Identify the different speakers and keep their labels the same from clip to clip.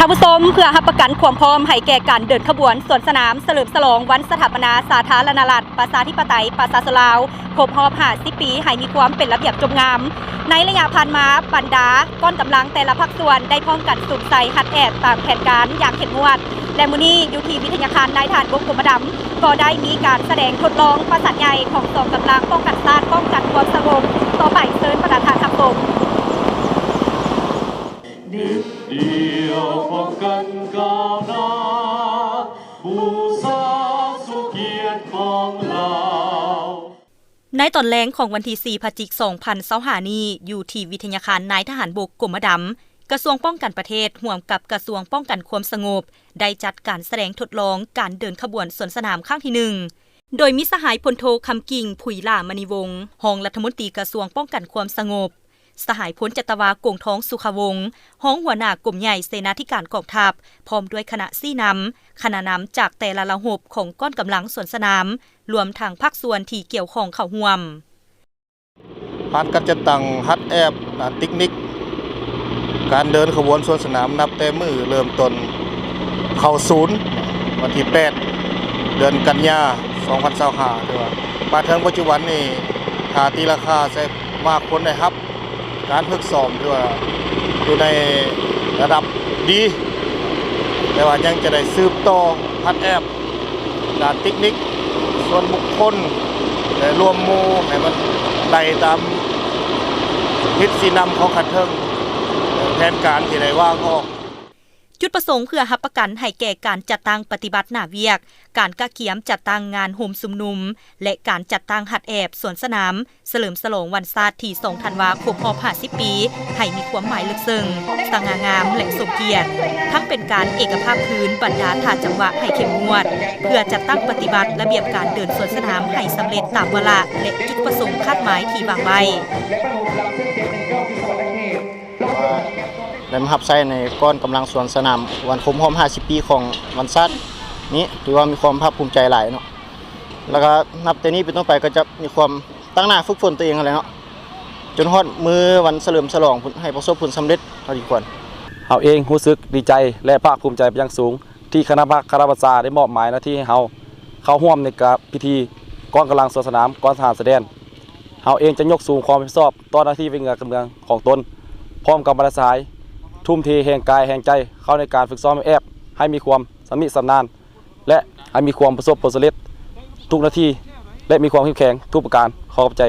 Speaker 1: ท่านผู้ชมเพื่อรับประกันความพร้อมให้แก่การเดินขบวนสวนสนามเฉลิมฉลองวันสถาปนาสาธารณรัฐประชาธิปไตยประชาชนลาวครบรอบ50 ปีให้มีความเป็นระเบียบจงงามในระยะผ่านมาบรรดาก้อนกำลังแต่ละภาคส่วนได้พร้อมกันสุ่มใส่ฮัดแอดตามแผนการอย่างเข้มงวดและมื้อนี้อยู่ที่วิทยาคารนายทหารบกกรมดำก็ได้มีการแสดงทดลองประสานใหญ่ของกองกำลังป้องกันชาติป้องกันความสงบต่อไปเชิญประธานครับผม
Speaker 2: เดียวป้องกันก้าวหน้าบูชาสุเกียรติของเรา
Speaker 1: ในตอนแรกของวันที่4 พฤศจิกายน 2025 นี้อยู่ที่วิทยาคารนายทหารบกกรมดำกระทรวงป้องกันประเทศร่วมกับกระทรวงป้องกันความสงบได้จัดการแสดงทดลองการเดินขบวนสวนสนามครั้งที่1โดยมิสหายพลโทคำกิ่งผุยล่ามณีวงศ์รองรัฐมนตรีกระทรวงป้องกันความสงบสหายพลจัตวากงท้องสุขวงศ์รองหัวหน้ากลุ่มใหญ่เสนาธิการกองทัพพร้อมด้วยคณะซี่นำคณะนำจากแต่ละระบบของก้อนกำลังสวนสนามรวมทางภาคส่วนที่เกี่ยวข้องเข้าร่วม
Speaker 3: ผ่านการจัดตั้งฮัดแอบเทคนิคการเดินขบวนสวนสนามนับแต่มือเริ่มต้นเข้าศูนย์วันที่8เดือนกันยายน 2025ถือว่ามาถึงปัจจุบันนี้ถ้าตีราคาใช้มากคนได้ครับการฝึกซ้อมถือว่าอยู่ในระดับดีแต่ว่ายังจะได้สืบต่อฮัดแอบด้านเทคนิคส่วนบุคคลและรวมหมู่ให้มันได้ตามทิศสีนำของขันเทิงแผนการที่ได้วางออก
Speaker 1: จุดประสงค์เพื่อรับประกันให้แก่การจัดตั้งปฏิบัติหน้าเวียกการกะเกียมจัดตั้งงานโฮมซุมนุมและการจัดตั้งฮัดแอบสวนสนามเฉลิมฉลองวันชาติที่2 ธันวาคม 50 ปีให้มีความหมายลึกซึ้งสง่างามและสมเกียรติทั้งเป็นการเอกภาพพื้นบรรดาถาจังหวะให้เข้มงวดเพื่อจัดตั้งปฏิบัติระเบียบการเดินสวนสนามให้สำเร็จตามวาระและจุดประสงค์คาดหมายที่วางไว้
Speaker 3: และมารับใช้ในก้อนกำลังสวนสนามวันครบรอบ50 ปีของวันชาตินี้ถือว่ามีความภาคภูมิใจหลายเนาะแล้วก็นับแต่นี้เป็นต้นไปก็จะมีความตั้งหน้าฝึกฝนตัวเองอะไรเนาะจนฮอดมือวันเฉลิมฉลองให้ประสบผลสำเร็จเท่าที่ควร
Speaker 4: เราเองรู้สึกดีใจและภาคภูมิใจเป็นอย่างสูงที่คณะคณะประชาได้มอบหมายหน้าที่ให้เราเข้าร่วมในการพิธีก้อนกำลังสวนสนามก้อนทหารแสดงเราเองจะยกสูงความรับผิดชอบต่อหน้าที่เป็นงานการเมืองของตนพร้อมกับบรรดาสายทุ่มเทแห่งกายแห่งใจเข้าในการฝึกซ้อมแอบให้มีความสมิสำนานและให้มีความประสบผลสำเร็จทุกหน้าที่และมีความเข้มแข็งทุกประการขอบใจ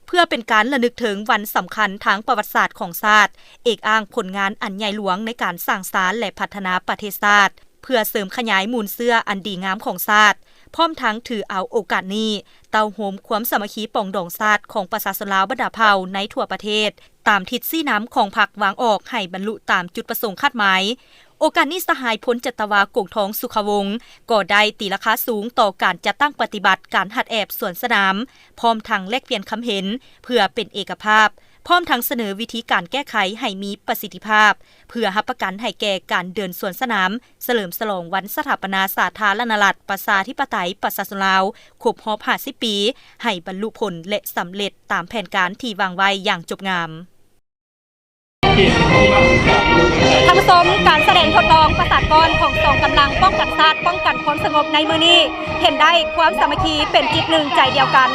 Speaker 1: เพื่อเป็นการระลึกถึงวันสำคัญทางประวัติศาสตร์ของชาติเอกอ้างผลงานอันใหญ่หลวงในการสร้างสรรค์และพัฒนาประเทศชาติเพื่อเสริมขยายมูลเสื้ออันดีงามของชาติพร้อมทั้งถือเอาโอกาสนี้เตาโฮมความสามัคคีปองดองชาติของประชาชนลาวบรรดาเผ่าในทั่วประเทศตามทิศซี่น้ำของพรรควางออกให้บรรลุตามจุดประสงค์คาดหมายโอกาสนี้สหายพลจัตวากงทองสุขวงศ์ก็ได้ตีราคาสูงต่อการจัดตั้งปฏิบัติการหัดแอบสวนสนามพร้อมทั้งแลกเปลี่ยนคำเห็นเพื่อเป็นเอกภาพพร้อมทั้งเสนอวิธีการแก้ไขให้มีประสิทธิภาพเพื่อรับประกันให้แก่การเดินสวนสนามเฉลิมฉลองวันสถาปนาสาธารณรัฐประชาธิปไตยประชาชนลาวครบรอบ50 ปีให้บรรลุผลและสำเร็จตามแผนการที่วางไว้อย่างจบงามท่านผู้ชมการแสดงทดลองประสานกรของกองกำลังป้องกันชาติป้องกันความสงบในมื้อนี้เห็นได้ความสามัคคีเป็นจิตหนึ่งใจเดียวกัน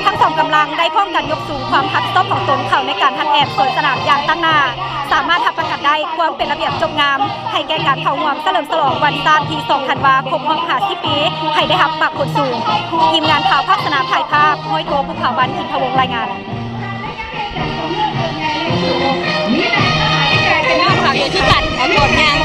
Speaker 1: ทั้งสองกำลังได้พร้อมกันยกสูงความรับผิดชอบของตนเข้าในการฮัดแอบสวนสนามอย่างตั้งหน้าสามารถรับประกันได้ความเป็นระเบียบจบงามให้แก่การเข้าร่วมเฉลิมฉลองวันชาติที่2 ธันวาคม 50 ปีให้ได้รับผลสูงทีมงานข่าวภาคสนามถ่ายภาพห้อยโทภูเขาวันอินทวงศ์รายงานเป็นข่าวเยอะที่กันของผลงาน